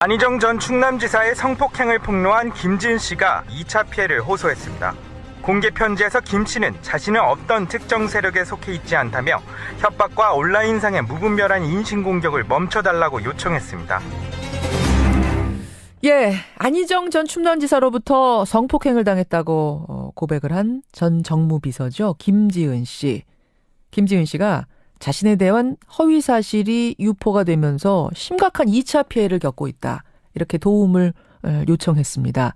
안희정 전 충남지사의 성폭행을 폭로한 김지은 씨가 2차 피해를 호소했습니다. 공개 편지에서 김 씨는 자신은 어떤 특정 세력에 속해 있지 않다며 협박과 온라인상의 무분별한 인신공격을 멈춰달라고 요청했습니다. 예, 안희정 전 충남지사로부터 성폭행을 당했다고 고백을 한 전 정무비서죠. 김지은 씨. 김지은 씨가 자신에 대한 허위 사실이 유포가 되면서 심각한 2차 피해를 겪고 있다. 이렇게 도움을 요청했습니다.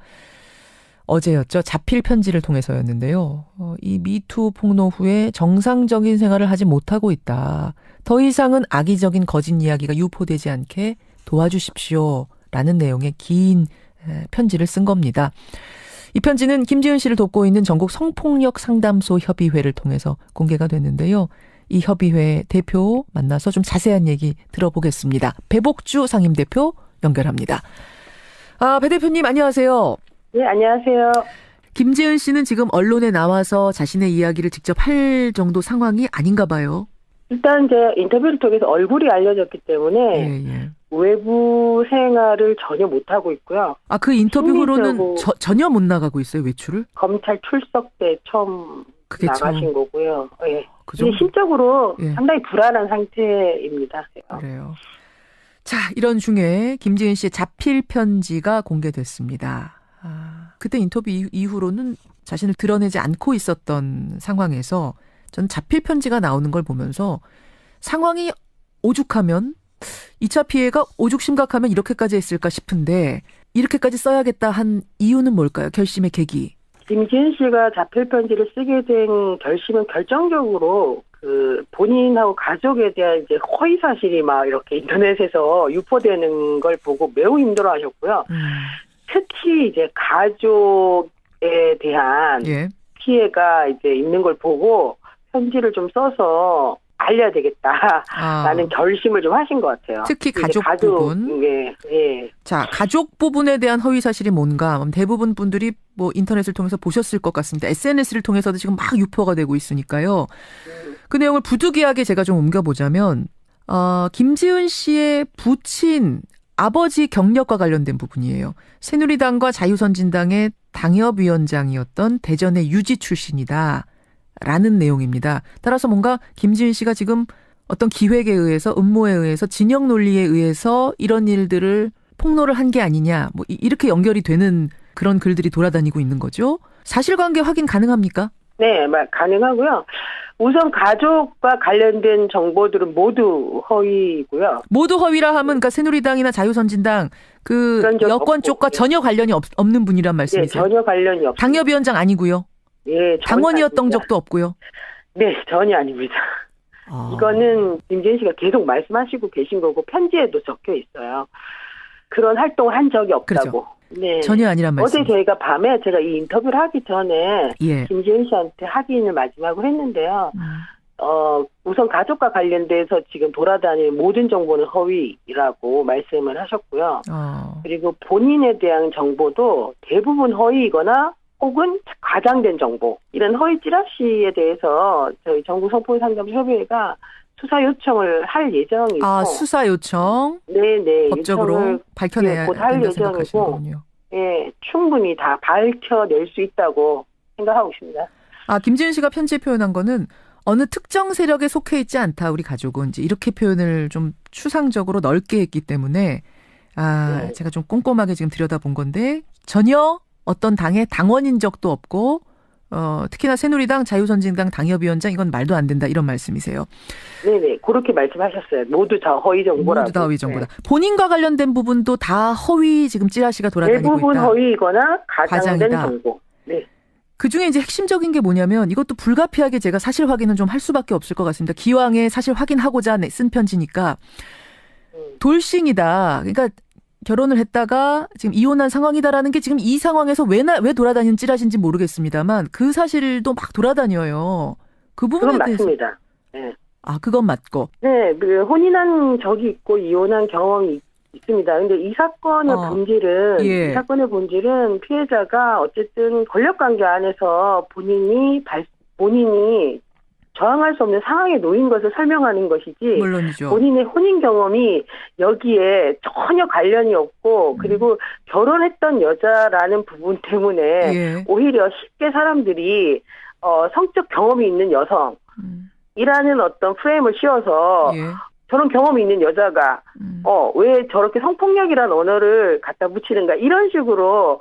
어제였죠. 자필 편지를 통해서였는데요. 이 미투 폭로 후에 정상적인 생활을 하지 못하고 있다. 더 이상은 악의적인 거짓 이야기가 유포되지 않게 도와주십시오. 라는 내용의 긴 편지를 쓴 겁니다. 이 편지는 김지은 씨를 돕고 있는 전국 성폭력 상담소 협의회를 통해서 공개가 됐는데요. 이 협의회 대표 만나서 좀 자세한 얘기 들어보겠습니다. 배복주 상임대표 연결합니다. 배 대표님 안녕하세요. 네, 안녕하세요. 김지은 씨는 지금 언론에 나와서 자신의 이야기를 직접 할 정도 상황이 아닌가 봐요. 일단 이제 인터뷰를 통해서 얼굴이 알려졌기 때문에 외부 생활을 전혀 못하고 있고요. 그 인터뷰 후로는 전혀 못 나가고 있어요, 외출을? 검찰 출석 때 처음 나가신 거고요. 예. 근데 심적으로 상당히 불안한 상태입니다. 그래요. 자, 이런 중에 김지은 씨의 자필 편지가 공개됐습니다. 그때 인터뷰 이후로는 자신을 드러내지 않고 있었던 상황에서 전 자필 편지가 나오는 걸 보면서 상황이 오죽하면 2차 피해가 오죽 심각하면 이렇게까지 했을까 싶은데 이렇게까지 써야겠다 한 이유는 뭘까요? 결심의 계기. 김지은 씨가 자필 편지를 쓰게 된 결심은 결정적으로 본인하고 가족에 대한 이제 허위 사실이 막 이렇게 인터넷에서 유포되는 걸 보고 매우 힘들어하셨고요. 특히 이제 가족에 대한 피해가 이제 있는 걸 보고 편지를 좀 써서 알려야 되겠다라는 결심을 좀 하신 것 같아요. 특히 가족 부분. 자, 가족 부분에 대한 허위 사실이 뭔가 대부분 분들이 뭐 인터넷을 통해서 보셨을 것 같습니다. SNS를 통해서도 지금 막 유포가 되고 있으니까요. 그 내용을 부득이하게 제가 좀 옮겨보자면 김지은 씨의 부친 아버지 경력과 관련된 부분이에요. 새누리당과 자유선진당의 당협위원장이었던 대전의 유지 출신이다. 라는 내용입니다. 따라서 뭔가 김지은 씨가 지금 어떤 기획에 의해서 음모에 의해서 진영 논리에 의해서 이런 일들을 폭로를 한 게 아니냐 뭐 이렇게 연결이 되는 그런 글들이 돌아다니고 있는 거죠. 사실관계 확인 가능합니까? 네, 가능하고요. 우선 가족과 관련된 정보들은 모두 허위고요. 모두 허위라 하면 그러니까 새누리당이나 자유선진당 그 여권 쪽과 전혀 관련이 없는 분이란 말씀이세요? 네, 전혀 관련이 없습니다. 당협위원장 아니고요? 예, 당원이었던 아닙니다. 적도 없고요? 네, 전혀 아닙니다. 이거는 김지은 씨가 계속 말씀하시고 계신 거고 편지에도 적혀 있어요. 그런 활동을 한 적이 없다고. 그렇죠. 네. 전혀 아니란 말씀. 어제 저희가 밤에 제가 이 인터뷰를 하기 전에 김지은 씨한테 확인을 마지막으로 했는데요. 우선 가족과 관련돼서 지금 돌아다니는 모든 정보는 허위라고 말씀을 하셨고요. 그리고 본인에 대한 정보도 대부분 허위이거나 혹은 과장된 정보, 이런 허위 찌라시에 대해서 저희 전국 성폭력상담협의회가 수사 요청을 할 예정이고. 수사 요청? 네네. 법적으로 밝혀내야 된다 생각하시는군요. 예, 충분히 다 밝혀낼 수 있다고 생각하고 있습니다. 김지은 씨가 편지에 표현한 거는 어느 특정 세력에 속해 있지 않다, 우리 가족은. 이제 이렇게 표현을 좀 추상적으로 넓게 했기 때문에, 제가 좀 꼼꼼하게 지금 들여다본 건데, 전혀 어떤 당의 당원인 적도 없고 특히나 새누리당, 자유선진당 당협위원장 이건 말도 안 된다 이런 말씀이세요. 네네. 그렇게 말씀하셨어요. 모두 다 허위 정보라고. 모두 다 허위 정보다. 본인과 관련된 부분도 다 허위 지금 찌라시가 돌아다니고 있다. 대부분 허위이거나 가장된 정보. 네. 그중에 이제 핵심적인 게 뭐냐면 이것도 불가피하게 제가 사실 확인은 좀 할 수밖에 없을 것 같습니다. 기왕에 사실 확인하고자 쓴 편지니까 돌싱이다. 그러니까 결혼을 했다가 지금 이혼한 상황이다라는 게 지금 이 상황에서 왜 돌아다니는 찌라시인지 모르겠습니다만 그 사실도 막 돌아다녀요. 그 부분에 대해서. 그건 맞습니다. 네. 그건 맞고. 네, 혼인한 적이 있고 이혼한 경험이 있습니다. 근데 이 사건의 본질은 피해자가 어쨌든 권력관계 안에서 본인이 저항할 수 없는 상황에 놓인 것을 설명하는 것이지 물론이죠. 본인의 혼인 경험이 여기에 전혀 관련이 없고 그리고 결혼했던 여자라는 부분 때문에 예. 오히려 쉽게 사람들이 성적 경험이 있는 여성이라는 어떤 프레임을 씌워서 예. 저런 경험이 있는 여자가 왜 저렇게 성폭력이라는 언어를 갖다 붙이는가 이런 식으로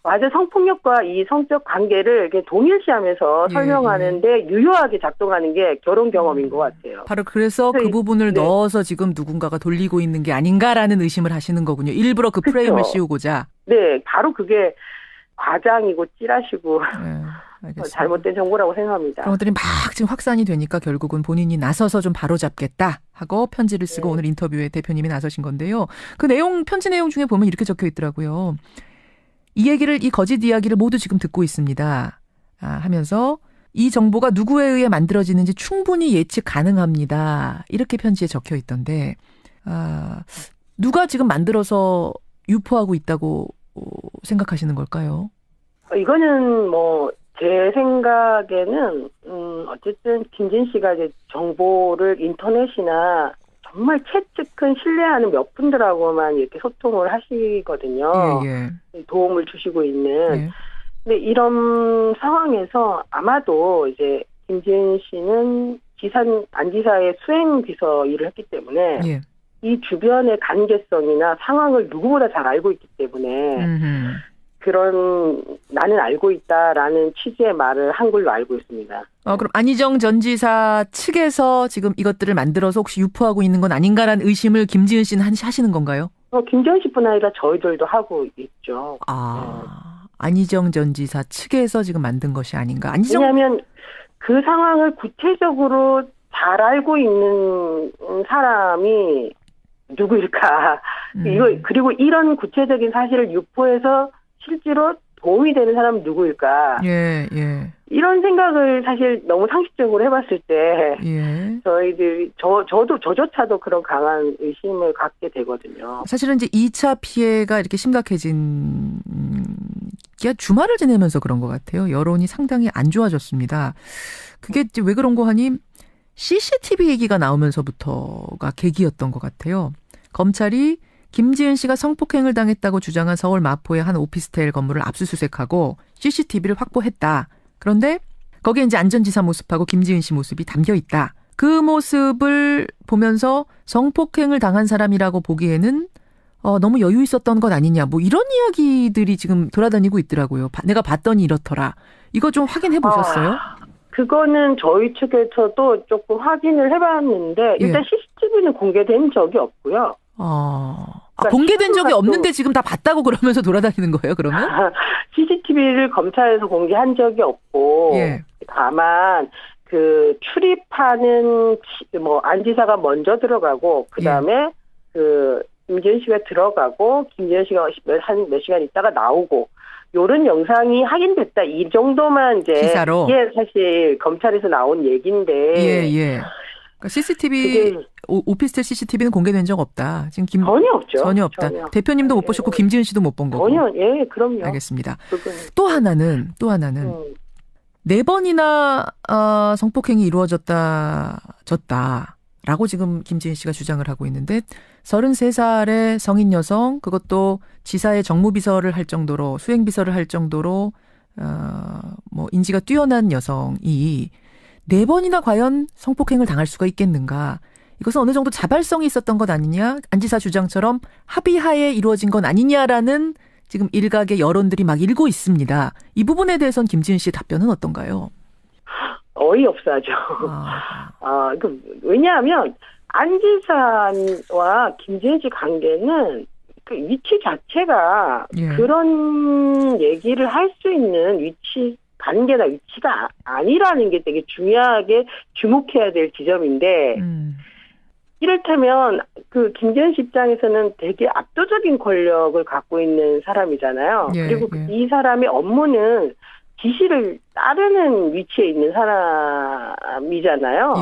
아주 성폭력과 이 성적 관계를 이렇게 동일시하면서 설명하는데 유효하게 작동하는 게 결혼 경험인 것 같아요. 바로 그래서 그 부분을 넣어서 지금 누군가가 돌리고 있는 게 아닌가라는 의심을 하시는 거군요. 일부러 그 프레임을 씌우고자. 네, 바로 그게 과장이고 찌라시고 잘못된 정보라고 생각합니다. 그런 것들이 막 지금 확산이 되니까 결국은 본인이 나서서 좀 바로잡겠다 하고 편지를 쓰고 오늘 인터뷰에 대표님이 나서신 건데요. 그 내용, 편지 내용 중에 보면 이렇게 적혀 있더라고요. 이 거짓 이야기를 모두 지금 듣고 있습니다. 하면서 이 정보가 누구에 의해 만들어지는지 충분히 예측 가능합니다. 이렇게 편지에 적혀 있던데 누가 지금 만들어서 유포하고 있다고 생각하시는 걸까요? 이거는 제 생각에는 어쨌든 김진 씨가 이제 정보를 인터넷이나 정말 최측근 신뢰하는 몇 분들하고만 이렇게 소통을 하시거든요. 도움을 주시고 있는. 근데 이런 상황에서 아마도 이제 김진 씨는 안지사의 수행비서 일을 했기 때문에 이 주변의 관계성이나 상황을 누구보다 잘 알고 있기 때문에 그런 나는 알고 있다라는 취지의 말을 한 걸로 알고 있습니다. 그럼 안희정 전 지사 측에서 지금 이것들을 만들어서 혹시 유포하고 있는 건 아닌가라는 의심을 김지은 씨는 하시는 건가요? 김지은 씨뿐 아니라 저희들도 하고 있죠. 안희정 전 지사 측에서 지금 만든 것이 아닌가? 왜냐하면 그 상황을 구체적으로 잘 알고 있는 사람이 누구일까? 그리고 이런 구체적인 사실을 유포해서 실제로 도움이 되는 사람은 누구일까? 이런 생각을 사실 너무 상식적으로 해봤을 때 저조차도 그런 강한 의심을 갖게 되거든요. 사실은 이제 2차 피해가 이렇게 심각해진 게 주말을 지내면서 그런 것 같아요. 여론이 상당히 안 좋아졌습니다. 그게 이제 왜 그런 거 하니 CCTV 얘기가 나오면서부터가 계기였던 것 같아요. 검찰이 김지은 씨가 성폭행을 당했다고 주장한 서울 마포의 한 오피스텔 건물을 압수수색하고 CCTV를 확보했다. 그런데 거기에 이제 안 전 지사 모습하고 김지은 씨 모습이 담겨 있다. 그 모습을 보면서 성폭행을 당한 사람이라고 보기에는 너무 여유 있었던 것 아니냐. 이런 이야기들이 지금 돌아다니고 있더라고요. 내가 봤더니 이렇더라. 이거 좀 확인해 보셨어요? 그거는 저희 측에서도 조금 확인을 해봤는데 일단 CCTV는 공개된 적이 없고요. 공개된 적이 없는데 지금 다 봤다고 그러면서 돌아다니는 거예요, 그러면? CCTV를 검찰에서 공개한 적이 없고, 다만, 출입하는, 안 지사가 먼저 들어가고, 그 다음에, 김지은 씨가 들어가고, 김지은 씨가 몇 시간 있다가 나오고, 요런 영상이 확인됐다. 이 정도만 이제. 기사로? 이게 사실 검찰에서 나온 얘기인데. CCTV, 오피스텔 CCTV는 공개된 적 없다. 지금 전혀 없죠. 전혀 없다. 대표님도 못 보셨고 김지은 씨도 못 본 거고. 전혀, 그럼요. 알겠습니다. 또 하나는 4번이나 성폭행이 이루어졌다라고 지금 김지은 씨가 주장을 하고 있는데 33살의 성인 여성, 그것도 지사의 정무비서를 할 정도로, 수행비서를 할 정도로 인지가 뛰어난 여성이 4번이나 과연 성폭행을 당할 수가 있겠는가? 이것은 어느 정도 자발성이 있었던 것 아니냐? 안 지사 주장처럼 합의하에 이루어진 건 아니냐라는 지금 일각의 여론들이 막 일고 있습니다. 이 부분에 대해서는 김지은 씨의 답변은 어떤가요? 어이없어하죠. 왜냐하면 안 지사와 김지은 씨 관계는 그 위치 자체가 그런 얘기를 할 수 있는 관계나 위치가 아니라는 게 되게 중요하게 주목해야 될 지점인데, 이를테면, 김지은 씨 입장에서는 되게 압도적인 권력을 갖고 있는 사람이잖아요. 그리고 이 사람의 업무는 지시를 따르는 위치에 있는 사람이잖아요.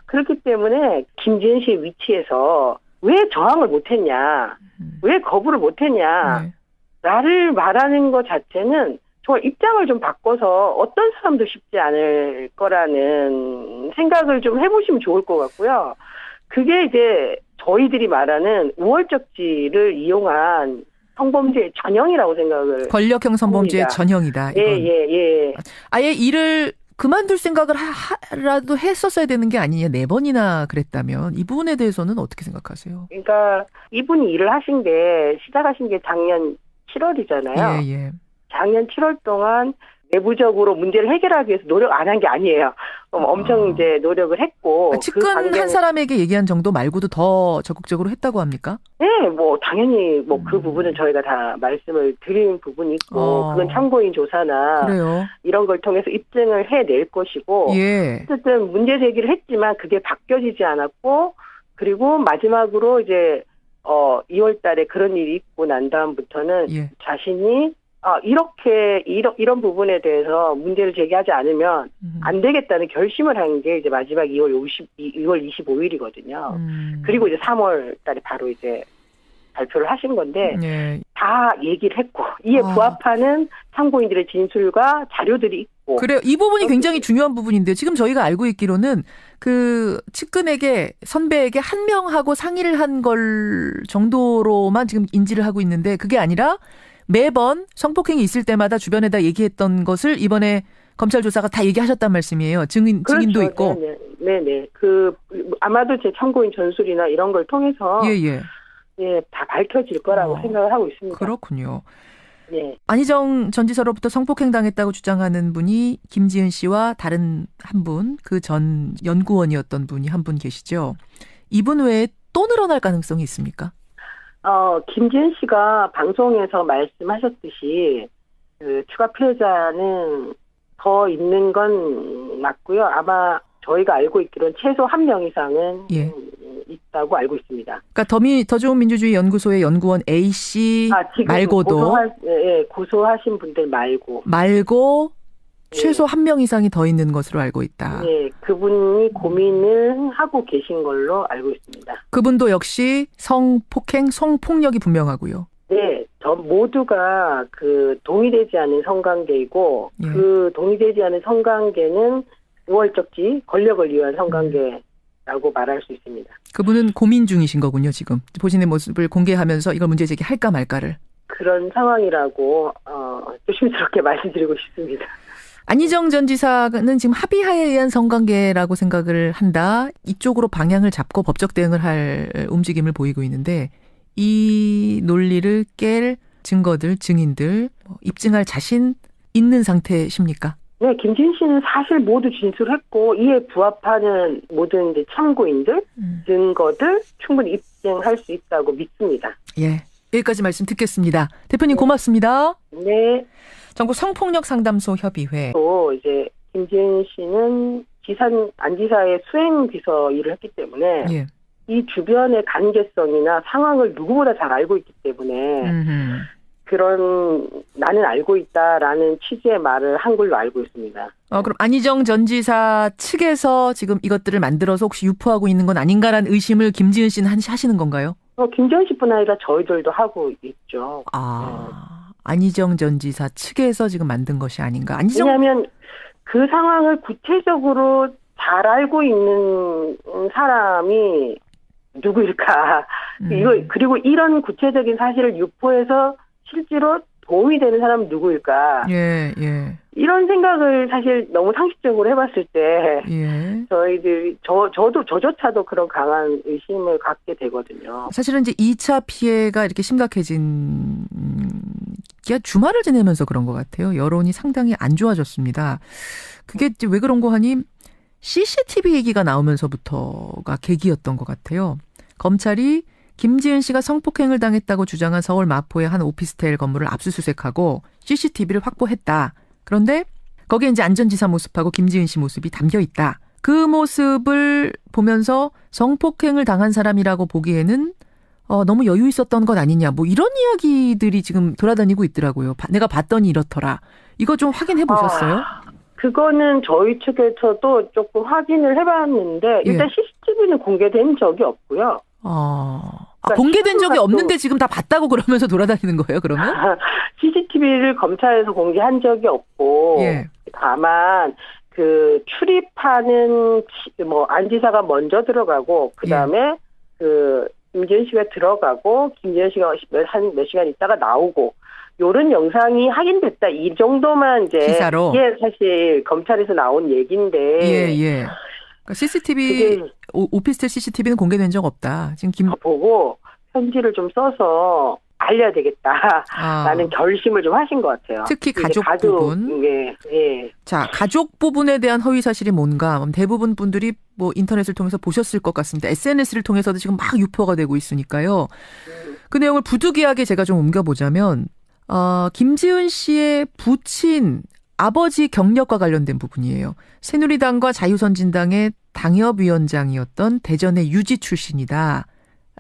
그렇기 때문에 김지은 씨의 위치에서 왜 저항을 못했냐, 왜 거부를 못했냐, 나를 말하는 것 자체는 저 입장을 좀 바꿔서 어떤 사람도 쉽지 않을 거라는 생각을 좀 해보시면 좋을 것 같고요. 그게 이제 저희들이 말하는 우월적지를 이용한 성범죄의 전형이라고 생각을 권력형 성범죄의 합니다. 전형이다. 이건. 예. 아예 일을 그만둘 생각을 라도 했었어야 되는 게 아니냐. 4번이나 그랬다면 이 부분에 대해서는 어떻게 생각하세요? 그러니까 이분이 일을 시작하신 게 작년 7월이잖아요. 예. 작년 7월 동안 내부적으로 문제를 해결하기 위해서 노력 안 한 게 아니에요. 엄청 이제 노력을 했고. 측근한 사람에게 얘기한 정도 말고도 더 적극적으로 했다고 합니까? 네, 당연히 그 부분은 저희가 다 말씀을 드린 부분이 있고, 그건 참고인 조사나 그래요. 이런 걸 통해서 입증을 해낼 것이고, 예. 어쨌든 문제 제기를 했지만 그게 바뀌어지지 않았고, 그리고 마지막으로 이제 2월 달에 그런 일이 있고 난 다음부터는 자신이 이런 부분에 대해서 문제를 제기하지 않으면 안 되겠다는 결심을 한 게 이제 마지막 2월 25일이거든요. 그리고 이제 3월 달에 바로 이제 발표를 하신 건데, 다 얘기를 했고, 이에 부합하는 참고인들의 진술과 자료들이 있고. 그래요. 이 부분이 굉장히 중요한 부분인데, 지금 저희가 알고 있기로는 그 측근에게, 선배에게 한 명하고 상의를 한 걸 정도로만 지금 인지를 하고 있는데, 그게 아니라 매번 성폭행이 있을 때마다 주변에다 얘기했던 것을 이번에 검찰 조사가 다 얘기하셨단 말씀이에요. 증인도 그렇죠. 있고. 네네. 아마도 제 참고인 전술이나 이런 걸 통해서. 다 밝혀질 거라고 생각을 하고 있습니다. 그렇군요. 네. 안희정 전 지사로부터 성폭행 당했다고 주장하는 분이 김지은 씨와 다른 한 분, 그 전 연구원이었던 분이 한 분 계시죠. 이분 외에 또 늘어날 가능성이 있습니까? 김지은 씨가 방송에서 말씀하셨듯이 추가 피해자는 더 있는 건 맞고요. 아마 저희가 알고 있기로는 최소 1명 이상은 있다고 알고 있습니다. 그러니까 더 좋은 민주주의 연구소의 연구원 A 씨 말고도 고소하신 분들 말고 최소 1명 이상이 더 있는 것으로 알고 있다. 네, 그분이 고민을 하고 계신 걸로 알고 있습니다. 그분도 역시 성폭력이 분명하고요. 네, 모두가 동의되지 않은 성관계이고 그 동의되지 않은 성관계는 우월적지, 권력을 위한 성관계라고 말할 수 있습니다. 그분은 고민 중이신 거군요, 지금. 본인의 모습을 공개하면서 이걸 문제 제기할까 말까를. 그런 상황이라고 조심스럽게 말씀드리고 싶습니다. 안희정 전 지사는 지금 합의하에 의한 성관계라고 생각을 한다. 이쪽으로 방향을 잡고 법적 대응을 할 움직임을 보이고 있는데 이 논리를 깰 증거들, 증인들 입증할 자신 있는 상태십니까? 네, 김지은 씨는 사실 모두 진술했고 이에 부합하는 모든 이제 참고인들, 증거들 충분히 입증할 수 있다고 믿습니다. 예, 여기까지 말씀 듣겠습니다. 대표님 고맙습니다. 네. 전국 성폭력 상담소 협의회. 또 이제 김지은 씨는 안 지사의 수행 비서 일을 했기 때문에 이 주변의 관계성이나 상황을 누구보다 잘 알고 있기 때문에 그런 나는 알고 있다라는 취지의 말을 한 걸로 알고 있습니다. 그럼 안희정 전 지사 측에서 지금 이것들을 만들어서 혹시 유포하고 있는 건 아닌가라는 의심을 김지은 씨는 하시는 건가요? 김지은 씨뿐 아니라 저희들도 하고 있죠. 안희정 전 지사 측에서 지금 만든 것이 아닌가? 왜냐하면 그 상황을 구체적으로 잘 알고 있는 사람이 누구일까? 그리고 이런 구체적인 사실을 유포해서 실제로 도움이 되는 사람은 누구일까? 이런 생각을 사실 너무 상식적으로 해봤을 때 저희들이 저조차도 그런 강한 의심을 갖게 되거든요. 사실은 이제 2차 피해가 이렇게 심각해진 게 주말을 지내면서 그런 것 같아요. 여론이 상당히 안 좋아졌습니다. 그게 이제 왜 그런 거 하니 CCTV 얘기가 나오면서부터가 계기였던 것 같아요. 검찰이 김지은 씨가 성폭행을 당했다고 주장한 서울 마포의 한 오피스텔 건물을 압수수색하고 CCTV를 확보했다. 그런데 거기에 이제 안 전 지사 모습하고 김지은 씨 모습이 담겨 있다. 그 모습을 보면서 성폭행을 당한 사람이라고 보기에는 너무 여유 있었던 것 아니냐. 뭐 이런 이야기들이 지금 돌아다니고 있더라고요. 내가 봤더니 이렇더라. 이거 좀 확인해 보셨어요? 그거는 저희 측에서도 조금 확인을 해봤는데 일단 CCTV는 공개된 적이 없고요. 그러니까 공개된 적이 없는데 지금 다 봤다고 그러면서 돌아다니는 거예요, 그러면? CCTV를 검찰에서 공개한 적이 없고, 예. 다만, 출입하는, 안 지사가 먼저 들어가고, 그 다음에, 김지은 씨가 들어가고, 김지은 씨가 몇 시간 있다가 나오고, 요런 영상이 확인됐다. 이 정도만 이제. 기사로? 이게 사실 검찰에서 나온 얘기인데. 예. 그러니까 CCTV, 오피스텔 CCTV는 공개된 적 없다. 지금 보고 편지를 좀 써서 알려야 되겠다. 라는 결심을 좀 하신 것 같아요. 특히 가족 부분. 예. 자, 가족 부분에 대한 허위 사실이 뭔가 대부분 분들이 뭐 인터넷을 통해서 보셨을 것 같습니다. SNS를 통해서도 지금 막 유포가 되고 있으니까요. 그 내용을 부득이하게 제가 좀 옮겨보자면 김지은 씨의 부친 아버지 경력과 관련된 부분이에요. 새누리당과 자유선진당의 당협위원장이었던 대전의 유지 출신이다.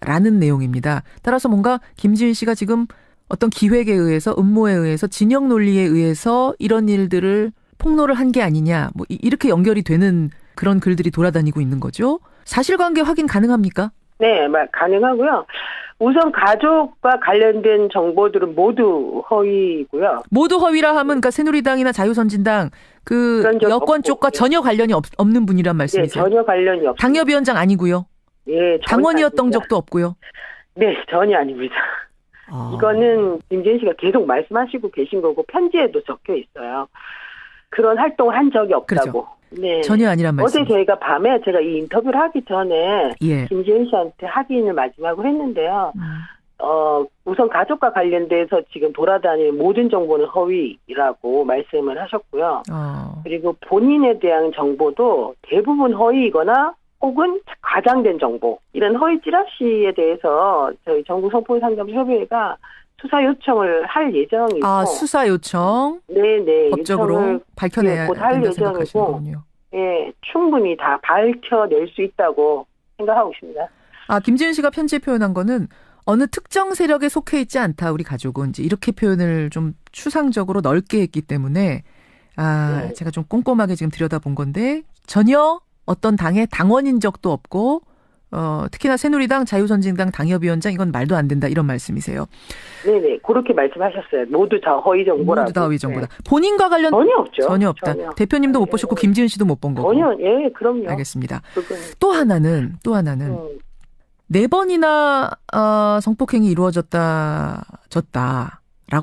라는 내용입니다. 따라서 뭔가 김지은 씨가 지금 어떤 기획에 의해서 음모에 의해서 진영 논리에 의해서 이런 일들을 폭로를 한 게 아니냐. 뭐 이렇게 연결이 되는 그런 글들이 돌아다니고 있는 거죠. 사실관계 확인 가능합니까? 네, 가능하고요. 우선 가족과 관련된 정보들은 모두 허위고요. 모두 허위라 하면 그러니까 새누리당이나 자유선진당 여권 없고, 쪽과 전혀 관련이 없는 분이란 말씀이세요? 네, 전혀 관련이 없어요. 당협위원장 아니고요? 예, 당원이었던 아닙니다. 적도 없고요? 네, 전혀 아닙니다. 이거는 김지은 씨가 계속 말씀하시고 계신 거고 편지에도 적혀 있어요. 그런 활동을 한 적이 없다고. 그렇죠. 네. 전혀 아니란 말씀. 어제 저희가 밤에 제가 이 인터뷰를 하기 전에 김지은 씨한테 확인을 마지막으로 했는데요. 우선 가족과 관련돼서 지금 돌아다니는 모든 정보는 허위라고 말씀을 하셨고요. 그리고 본인에 대한 정보도 대부분 허위이거나 혹은 과장된 정보, 이런 허위 찌라시에 대해서 저희 정부성폭력상담협의회가 수사 요청을 할 예정이고. 수사 요청? 네네. 법적으로 밝혀내야 된다 생각하시는군요. 예, 충분히 다 밝혀낼 수 있다고 생각하고 있습니다. 김지은 씨가 편지에 표현한 거는 어느 특정 세력에 속해 있지 않다, 우리 가족은. 이제 이렇게 표현을 좀 추상적으로 넓게 했기 때문에, 네. 제가 좀 꼼꼼하게 지금 들여다본 건데, 전혀 어떤 당의 당원인 적도 없고, 특히나 새누리당, 자유선진당 당협위원장, 이건 말도 안 된다, 이런 말씀이세요. 네네, 그렇게 말씀하셨어요. 모두 다 허위 정보라고. 모두 다 허위 정보다. 네. 본인과 관련 전혀 없죠. 전혀 없다. 전혀. 대표님도 못 보셨고 김지은 씨도 못 본 거고. 전혀, 예, 그럼요. 알겠습니다. 또 하나는 4번이나 성폭행이 이루어졌다라고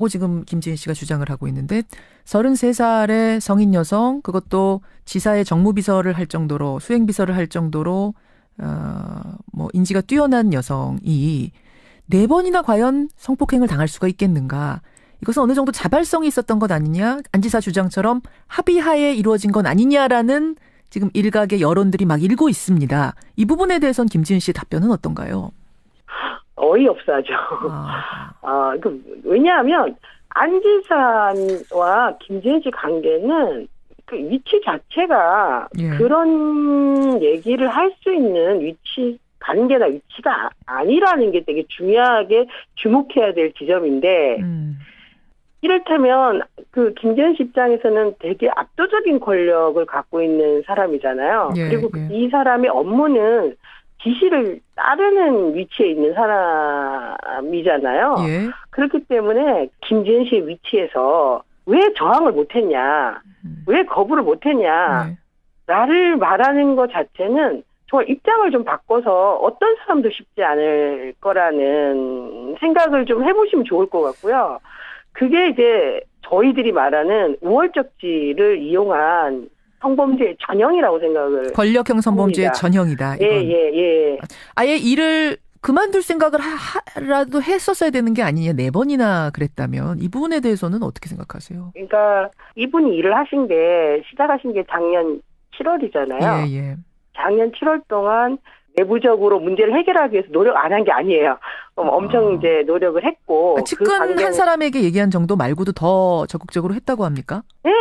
지금 김지은 씨가 주장을 하고 있는데 33살의 성인 여성, 그것도 지사의 정무비서를 할 정도로, 수행비서를 할 정도로 인지가 뛰어난 여성이 4번이나 과연 성폭행을 당할 수가 있겠는가? 이것은 어느 정도 자발성이 있었던 것 아니냐? 안 지사 주장처럼 합의하에 이루어진 건 아니냐라는 지금 일각의 여론들이 막 일고 있습니다. 이 부분에 대해서는 김지은 씨의 답변은 어떤가요? 어이없어하죠. 왜냐하면 안 지사와 김지은 씨 관계는 그 위치 자체가 그런 얘기를 할 수 있는 위치, 관계나 위치가 아니라는 게 되게 중요하게 주목해야 될 지점인데, 이를테면 그 김지은 씨 입장에서는 되게 압도적인 권력을 갖고 있는 사람이잖아요. 그리고 이 사람의 업무는 지시를 따르는 위치에 있는 사람이잖아요. 그렇기 때문에 김지은 씨의 위치에서 왜 저항을 못했냐, 왜 거부를 못했냐, 나를 말하는 것 자체는 정말 입장을 좀 바꿔서 어떤 사람도 쉽지 않을 거라는 생각을 좀 해보시면 좋을 것 같고요. 그게 이제 저희들이 말하는 우월적지를 이용한 성범죄의 전형이라고 생각을. 권력형 성범죄의 전형이다. 이건. 예. 아예 일을 그만둘 생각을 라도 했었어야 되는 게 아니냐. 4번이나 그랬다면 이 부분에 대해서는 어떻게 생각하세요? 그러니까 이분이 일을 시작하신 게 작년 7월이잖아요. 예. 작년 7월 동안 내부적으로 문제를 해결하기 위해서 노력 안 한 게 아니에요. 엄청 이제 노력을 했고. 측근한 사람에게 얘기한 정도 말고도 더 적극적으로 했다고 합니까? 네,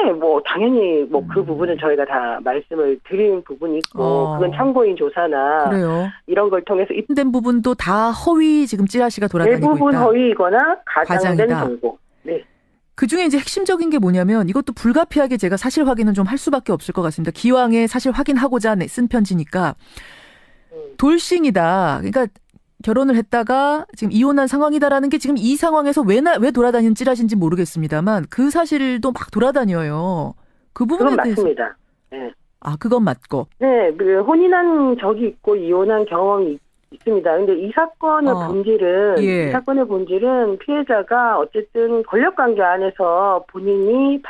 당연히 그 부분은 저희가 다 말씀을 드린 부분이 있고, 그건 참고인 조사나 그래요. 이런 걸 통해서 입된 부분도 다 허위 지금 찌라시가 돌아다니고 있다. 대부분 허위이거나 가장된 정보. 네. 그중에 이제 핵심적인 게 뭐냐면 이것도 불가피하게 제가 사실 확인은 좀 할 수밖에 없을 것 같습니다. 기왕에 사실 확인하고자 쓴 편지니까 돌싱이다. 그러니까 결혼을 했다가 지금 이혼한 상황이다라는 게 지금 이 상황에서 왜 돌아다니는 찌라시인지 모르겠습니다만 그 사실도 막 돌아다녀요. 그 부분에 그건 대해서. 맞습니다. 네. 아, 그건 맞고. 네, 그 혼인한 적이 있고 이혼한 경험이 있습니다. 근데 이 사건의 이 사건의 본질은 피해자가 어쨌든 권력관계 안에서 본인이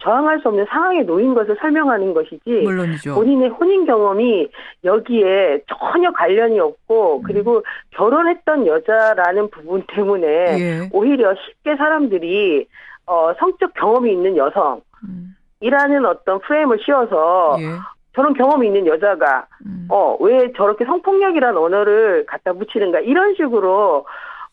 저항할 수 없는 상황에 놓인 것을 설명하는 것이지, 물론이죠. 본인의 혼인 경험이 여기에 전혀 관련이 없고, 그리고 결혼했던 여자라는 부분 때문에 오히려 쉽게 사람들이 성적 경험이 있는 여성이라는 어떤 프레임을 씌워서 저런 경험이 있는 여자가 왜 저렇게 성폭력이라는 언어를 갖다 붙이는가, 이런 식으로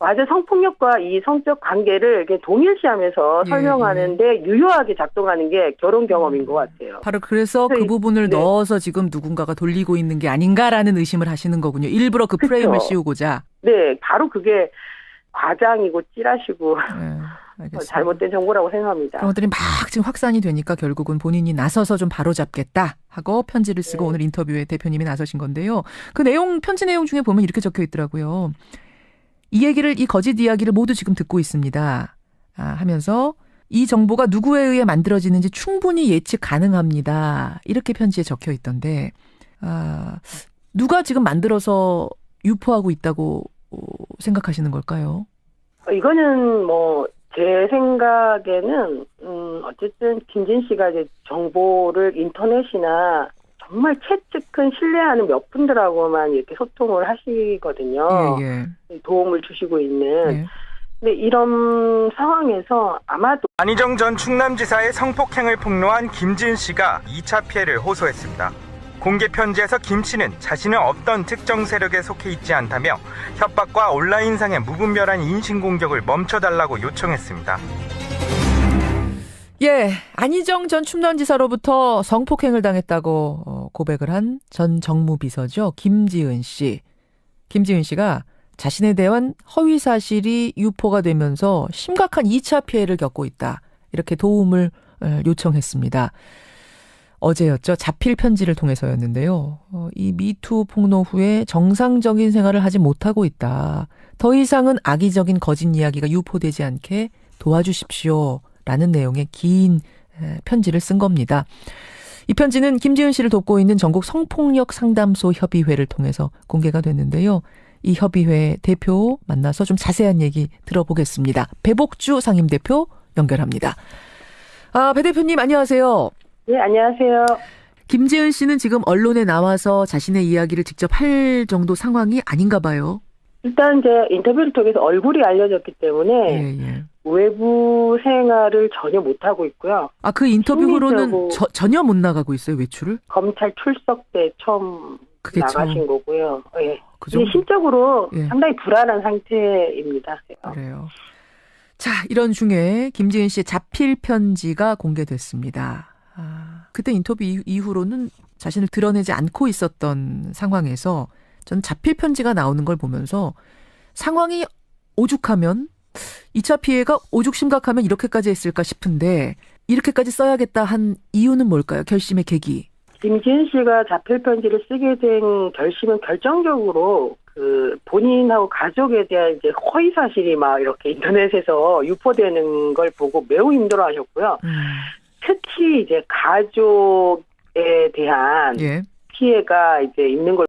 아주 성폭력과 이 성적 관계를 이렇게 동일시하면서 설명하는데 유효하게 작동하는 게 결혼 경험인 것 같아요. 바로 그래서 그 부분을 넣어서 지금 누군가가 돌리고 있는 게 아닌가라는 의심을 하시는 거군요. 일부러 그 프레임을 씌우고자. 네, 바로 그게 과장이고 찌라시고 잘못된 정보라고 생각합니다. 그런 것들이 막 지금 확산이 되니까 결국은 본인이 나서서 좀 바로잡겠다 하고 편지를 쓰고 오늘 인터뷰에 대표님이 나서신 건데요. 그 편지 내용 중에 보면 이렇게 적혀 있더라고요. 이 거짓 이야기를 모두 지금 듣고 있습니다. 하면서 이 정보가 누구에 의해 만들어지는지 충분히 예측 가능합니다. 이렇게 편지에 적혀 있던데, 누가 지금 만들어서 유포하고 있다고 생각하시는 걸까요? 이거는 제 생각에는 어쨌든 김진 씨가 이제 정보를 인터넷이나 정말 최측근 신뢰하는 몇 분들하고만 이렇게 소통을 하시거든요. 도움을 주시고 있는. 근데 이런 상황에서 아마도 안희정 전 충남지사의 성폭행을 폭로한 김지은 씨가 2차 피해를 호소했습니다. 공개 편지에서 김 씨는 자신은 어떤 특정 세력에 속해 있지 않다며 협박과 온라인상의 무분별한 인신공격을 멈춰달라고 요청했습니다. 안희정 전 충남지사로부터 성폭행을 당했다고 고백을 한 전 정무비서죠. 김지은 씨. 김지은 씨가 자신에 대한 허위 사실이 유포가 되면서 심각한 2차 피해를 겪고 있다. 이렇게 도움을 요청했습니다. 어제였죠. 자필 편지를 통해서였는데요. 이 미투 폭로 후에 정상적인 생활을 하지 못하고 있다. 더 이상은 악의적인 거짓 이야기가 유포되지 않게 도와주십시오. 라는 내용의 긴 편지를 쓴 겁니다. 이 편지는 김지은 씨를 돕고 있는 전국 성폭력 상담소 협의회를 통해서 공개가 됐는데요. 이 협의회 대표 만나서 좀 자세한 얘기 들어보겠습니다. 배복주 상임대표 연결합니다. 배 대표님 안녕하세요. 네, 안녕하세요. 김지은 씨는 지금 언론에 나와서 자신의 이야기를 직접 할 정도 상황이 아닌가 봐요. 일단 이제 인터뷰를 통해서 얼굴이 알려졌기 때문에 외부 생활을 전혀 못하고 있고요. 그 인터뷰 후로는 전혀 못 나가고 있어요, 외출을? 검찰 출석 때 처음 나가신 거고요. 근데 심적으로 상당히 불안한 상태입니다. 그래요. 자, 이런 중에 김지은 씨의 자필 편지가 공개됐습니다. 그때 인터뷰 이후로는 자신을 드러내지 않고 있었던 상황에서 전 자필 편지가 나오는 걸 보면서 상황이 오죽하면 2차 피해가 오죽 심각하면 이렇게까지 했을까 싶은데 이렇게까지 써야겠다 한 이유는 뭘까요? 결심의 계기. 김지은 씨가 자필 편지를 쓰게 된 결심은 결정적으로 본인하고 가족에 대한 이제 허위 사실이 막 이렇게 인터넷에서 유포되는 걸 보고 매우 힘들어하셨고요. 특히 이제 가족에 대한 피해가 이제 있는 걸